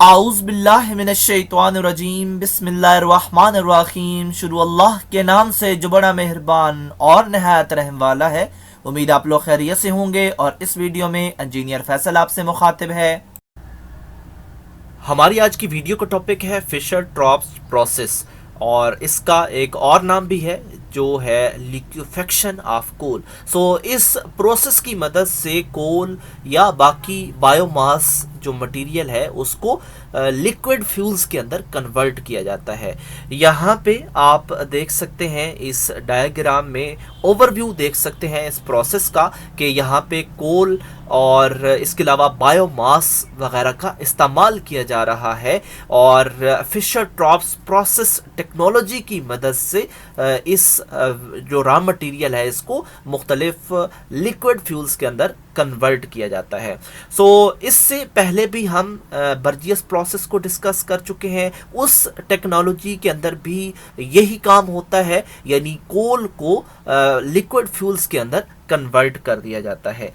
आउज़ुबिल्लाहिमिनश्शैतानिर्रजीम बिस्मिल्लाहिर्रहमानिर्रहीम। शुरू अल्लाह के नाम से जो बड़ा मेहरबान और नहायत रहम वाला है। उम्मीद आप लोग खैरियत से होंगे और इस वीडियो में इंजीनियर फैसल आपसे मुखातिब है। हमारी आज की वीडियो का टॉपिक है फिशर ट्रॉप्स प्रोसेस और इसका एक और नाम भी है जो है लिक्विफेक्शन ऑफ कोल। इस प्रोसेस की मदद से कोल या बाकी बायोमास जो मटेरियल है उसको लिक्विड फ्यूल्स के अंदर कन्वर्ट किया जाता है। यहाँ पे आप देख सकते हैं इस डायग्राम में ओवरव्यू देख सकते हैं इस प्रोसेस का कि यहाँ पे कोल और इसके अलावा बायोमास वगैरह का इस्तेमाल किया जा रहा है और फिशर ट्रॉप्स प्रोसेस टेक्नोलॉजी की मदद से इस जो रॉ मटेरियल है इसको मुख्तलिफ लिक्विड फ्यूल्स के अंदर कन्वर्ट किया जाता है। इससे पहले भी हम बर्जियस प्रोसेस को डिस्कस कर चुके हैं। उस टेक्नोलॉजी के अंदर भी यही काम होता है, यानी कोल को लिक्विड फ्यूल्स के अंदर कन्वर्ट कर दिया जाता है।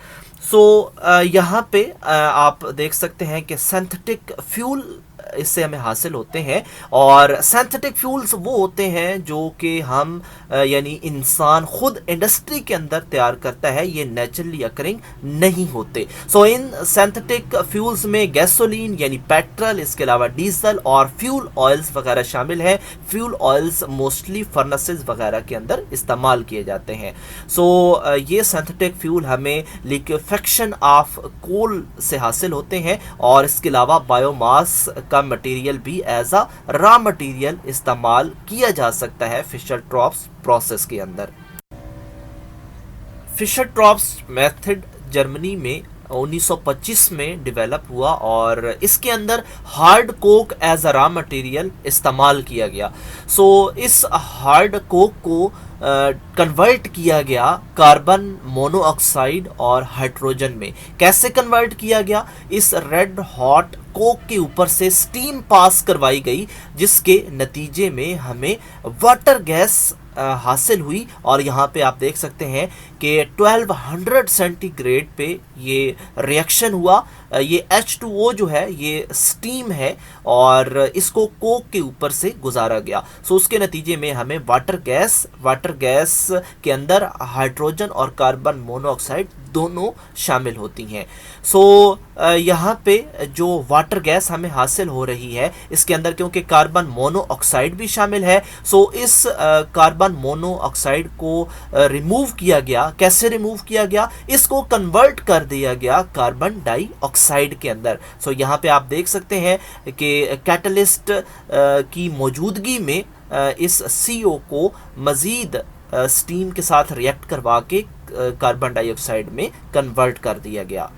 यहाँ पे आप देख सकते हैं कि सिंथेटिक फ्यूल इससे हमें हासिल होते हैं और सिंथेटिक फ्यूल्स वो होते हैं जो कि हम यानी इंसान खुद इंडस्ट्री के अंदर तैयार करता है, ये नेचुरली अकरिंग नहीं होते। इन सिंथेटिक फ्यूल्स में गैसोलीन यानी पेट्रोल, इसके अलावा डीजल और फ्यूल ऑयल्स वगैरह शामिल है। फ्यूल ऑयल्स मोस्टली फर्नेसेस वगैरह के अंदर इस्तेमाल किए जाते हैं। ये सिंथेटिक फ्यूल हमें लिक्विफेक्शन ऑफ कोल से हासिल होते हैं और इसके अलावा बायोमास का मटेरियल भी एज अ रॉ मटेरियल इस्तेमाल किया जा सकता है फिशर ट्रॉप्स प्रोसेस के अंदर। फिशर ट्रॉप्स मेथड जर्मनी में 1925 में डेवलप हुआ और इसके अंदर hard coke as a raw material इस्तेमाल किया गया। इस हार्ड कोक को कन्वर्ट किया गया कार्बन मोनोऑक्साइड और हाइड्रोजन में। कैसे कन्वर्ट किया गया? इस रेड हॉट कोक के ऊपर से स्टीम पास करवाई गई जिसके नतीजे में हमें वाटर गैस हासिल हुई और यहाँ पे आप देख सकते हैं कि 1200 सेंटीग्रेड पे ये रिएक्शन हुआ। ये H2O जो है ये स्टीम है और इसको कोक के ऊपर से गुजारा गया। उसके नतीजे में हमें वाटर गैस के अंदर हाइड्रोजन और कार्बन मोनोऑक्साइड दोनों शामिल होती हैं। यहाँ पे जो वाटर गैस हमें हासिल हो रही है इसके अंदर क्योंकि कार्बन मोनोऑक्साइड भी शामिल है, इस कार्बन मोनोऑक्साइड को रिमूव किया गया। कैसे रिमूव किया गया? इसको कन्वर्ट कर दिया गया कार्बन डाइऑक्साइड के अंदर। यहाँ पे आप देख सकते हैं कि कैटलिस्ट की मौजूदगी में इस CO को मज़ीद स्टीम के साथ रिएक्ट करवा के कार्बन डाइऑक्साइड में कन्वर्ट कर दिया गया।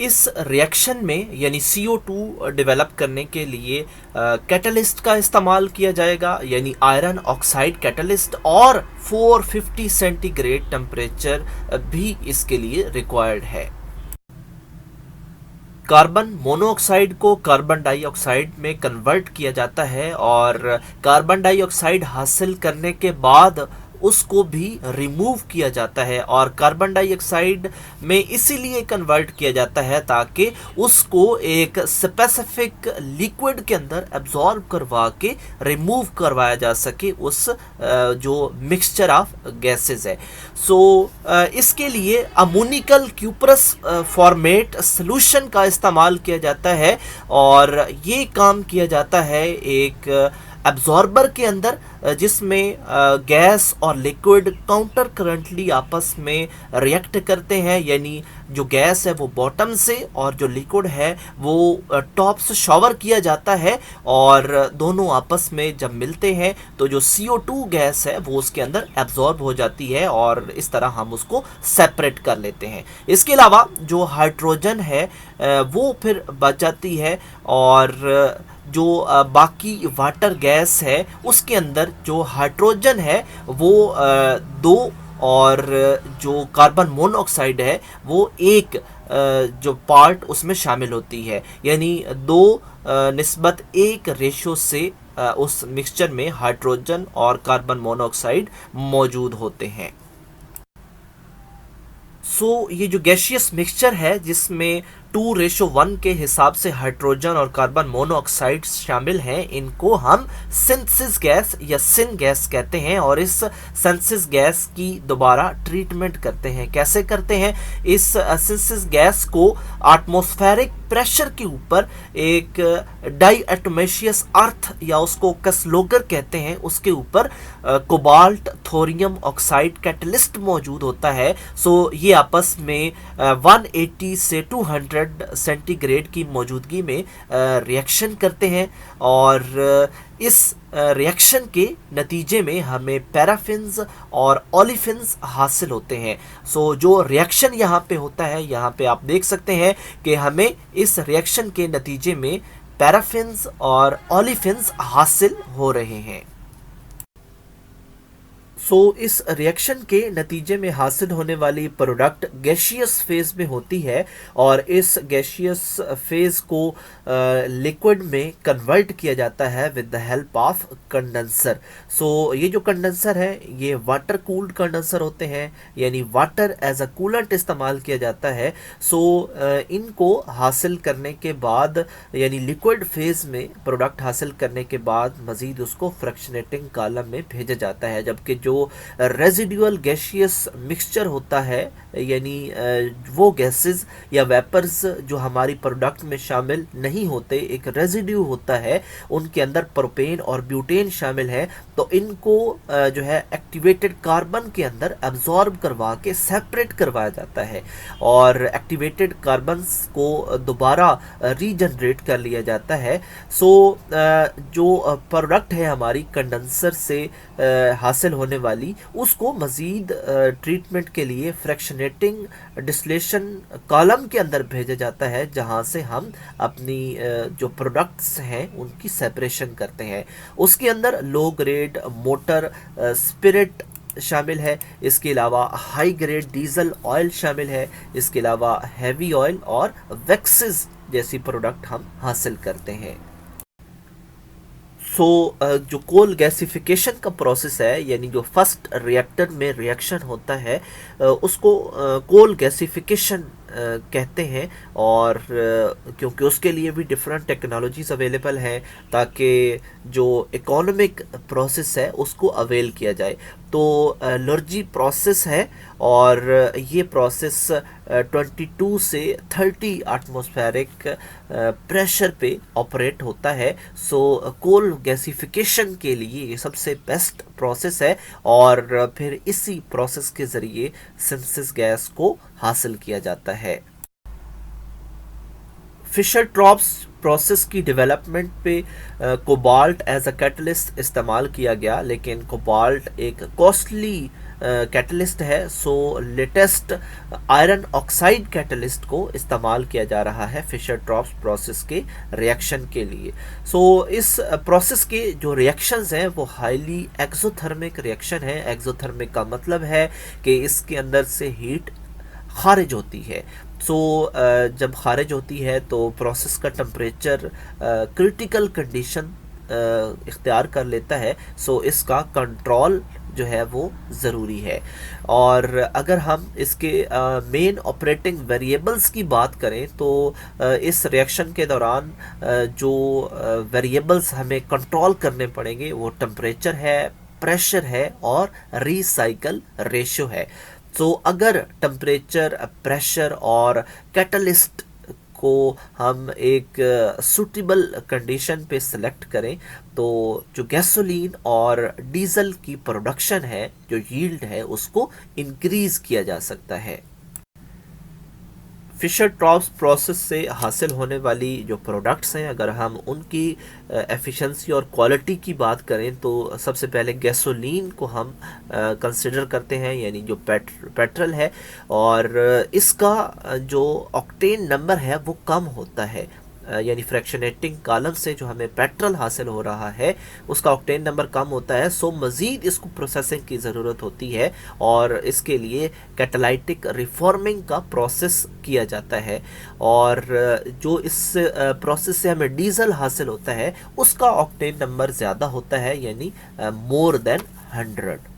इस रिएक्शन में यानी CO2 डेवलप करने के लिए कैटलिस्ट का इस्तेमाल किया जाएगा, यानी आयरन ऑक्साइड कैटलिस्ट, और 450 सेंटीग्रेड टेम्परेचर भी इसके लिए रिक्वायर्ड है। कार्बन मोनोऑक्साइड को कार्बन डाइऑक्साइड में कन्वर्ट किया जाता है और कार्बन डाइऑक्साइड हासिल करने के बाद उसको भी रिमूव किया जाता है और कार्बन डाइऑक्साइड में इसीलिए कन्वर्ट किया जाता है ताकि उसको एक स्पेसिफिक लिक्विड के अंदर एब्जॉर्ब करवा के रिमूव करवाया जा सके उस जो मिक्सचर ऑफ गैसेस है। इसके लिए अमोनिकल क्यूप्रस फॉर्मेट सॉल्यूशन का इस्तेमाल किया जाता है और ये काम किया जाता है एक एब्जॉर्बर के अंदर जिसमें गैस और लिक्विड काउंटर करंटली आपस में रिएक्ट करते हैं, यानी जो गैस है वो बॉटम से और जो लिक्विड है वो टॉप से शॉवर किया जाता है और दोनों आपस में जब मिलते हैं तो जो CO2 गैस है वो उसके अंदर एब्जॉर्ब हो जाती है और इस तरह हम उसको सेपरेट कर लेते हैं। इसके अलावा जो हाइड्रोजन है वो फिर बच जाती है और जो बाकी वाटर गैस है उसके अंदर जो हाइड्रोजन है वो 2 और जो कार्बन मोनोऑक्साइड है वो 1 जो पार्ट उसमें शामिल होती है, यानी 2:1 रेशो से उस मिक्सचर में हाइड्रोजन और कार्बन मोनोऑक्साइड मौजूद होते हैं। ये जो गैसियस मिक्सचर है जिसमें 2:1 के हिसाब से हाइड्रोजन और कार्बन मोनोऑक्साइड शामिल हैं, इनको हम सिंथेसिस गैस या सिन गैस कहते हैं। और इस सिंथेसिस गैस की दोबारा ट्रीटमेंट करते हैं। कैसे करते हैं? इस सिंथेसिस गैस को एटमॉस्फेरिक प्रेशर के ऊपर एक डाईएटोमेशियस अर्थ या उसको कसलोगर कहते हैं, उसके ऊपर कोबाल्ट थोरियम ऑक्साइड कैटलिस्ट मौजूद होता है। सो ये आपस में 180 से 200 सेंटीग्रेड की मौजूदगी में रिएक्शन करते हैं और इस रिएक्शन के नतीजे में हमें पैराफिन्स और ओलिफिन्स हासिल होते हैं। सो जो रिएक्शन यहाँ पे होता है, यहाँ पे आप देख सकते हैं कि हमें इस रिएक्शन के नतीजे में पैराफिन्स और ओलिफिन्स हासिल हो रहे हैं। इस रिएक्शन के नतीजे में हासिल होने वाली प्रोडक्ट गैसियस फेज में होती है और इस गैसियस फेज को लिक्विड में कन्वर्ट किया जाता है with the help of condenser. ये जो कंडेंसर है ये वाटर कूल्ड कंडेंसर होते हैं, यानी वाटर एज अ कूलेंट इस्तेमाल किया जाता है। इनको हासिल करने के बाद यानी लिक्विड फेज में प्रोडक्ट हासिल करने के बाद मज़ीद उसको फ्रैक्शनेटिंग कॉलम में भेजा जाता है, जबकि जो रेजिडुअल गैसियस मिक्सचर होता है यानी वो गैसेस या वेपर्स जो हमारी प्रोडक्ट में शामिल नहीं होते, एक रेजिड्यू होता है, उनके अंदर प्रोपेन और ब्यूटेन शामिल है, तो इनको जो है एक्टिवेटेड कार्बन के अंदर एब्जॉर्ब करवा के सेपरेट करवाया जाता है और एक्टिवेटेड कार्बन्स को दोबारा रीजनरेट कर लिया जाता है। जो प्रोडक्ट है हमारी कंडेंसर से हासिल होने वाली, उसको मज़ीद ट्रीटमेंट के लिए फ्रैक्शनेटिंग डिस्टिलेशन कॉलम के अंदर भेजा जाता है, जहां से हम अपनी जो प्रोडक्ट्स हैं उनकी सेपरेशन करते हैं। उसके अंदर लो ग्रेड मोटर स्पिरिट शामिल है, इसके अलावा हाई ग्रेड डीजल ऑयल शामिल है, इसके अलावा हैवी ऑयल और वैक्सेस जैसी प्रोडक्ट हम हासिल करते हैं। जो कोल गैसिफिकेशन का प्रोसेस है, यानी जो फर्स्ट रिएक्टर में रिएक्शन होता है उसको कोल गैसिफिकेशन कहते हैं। और क्योंकि उसके लिए भी डिफरेंट टेक्नोलॉजीज अवेलेबल हैं ताकि जो इकोनॉमिक प्रोसेस है उसको अवेल किया जाए। लर्जी प्रोसेस है और ये प्रोसेस 22 से 30 एटमॉस्फेरिक प्रेशर पे ऑपरेट होता है। कोल गैसिफिकेशन के लिए ये सबसे बेस्ट प्रोसेस है और फिर इसी प्रोसेस के ज़रिए सिंथेसिस गैस को हासिल किया जाता है। फिशर ट्रॉप्स प्रोसेस की डेवलपमेंट पे कोबाल्ट एज अ कैटलिस्ट इस्तेमाल किया गया, लेकिन कोबाल्ट एक कॉस्टली कैटलिस्ट है। लेटेस्ट आयरन ऑक्साइड कैटलिस्ट को इस्तेमाल किया जा रहा है फिशर ट्रॉप्स प्रोसेस के रिएक्शन के लिए। इस प्रोसेस के जो रिएक्शंस हैं वो हाईली एक्सोथर्मिक रिएक्शन है। एक्सोथर्मिक का मतलब है कि इसके अंदर से हीट खारिज होती है। जब खारिज होती है तो प्रोसेस का टेम्परेचर क्रिटिकल कंडीशन इख्तियार कर लेता है। इसका कंट्रोल जो है वो ज़रूरी है। और अगर हम इसके मेन ऑपरेटिंग वेरिएबल्स की बात करें तो इस रिएक्शन के दौरान जो वेरिएबल्स हमें कंट्रोल करने पड़ेंगे वो टेम्परेचर है, प्रेशर है और रिसाइकल रेशो है। अगर टेम्परेचर, प्रेशर और कैटलिस्ट को हम एक सूटेबल कंडीशन पे सेलेक्ट करें तो जो गैसोलीन और डीजल की प्रोडक्शन है, जो यील्ड है, उसको इंक्रीज किया जा सकता है। फिशर ट्रॉप्स प्रोसेस से हासिल होने वाली जो प्रोडक्ट्स हैं, अगर हम उनकी एफिशिएंसी और क्वालिटी की बात करें तो सबसे पहले गैसोलीन को हम कंसिडर करते हैं, यानी जो पेट्रोल है, और इसका जो ऑक्टेन नंबर है वो कम होता है। यानी फ्रैक्शनेटिंग कॉलम से जो हमें पेट्रोल हासिल हो रहा है उसका ऑक्टेन नंबर कम होता है। मज़ीद इसको प्रोसेसिंग की ज़रूरत होती है और इसके लिए कैटालाइटिक रिफॉर्मिंग का प्रोसेस किया जाता है। और जो इस प्रोसेस से हमें डीजल हासिल होता है उसका ऑक्टेन नंबर ज़्यादा होता है, यानी मोर देन 100।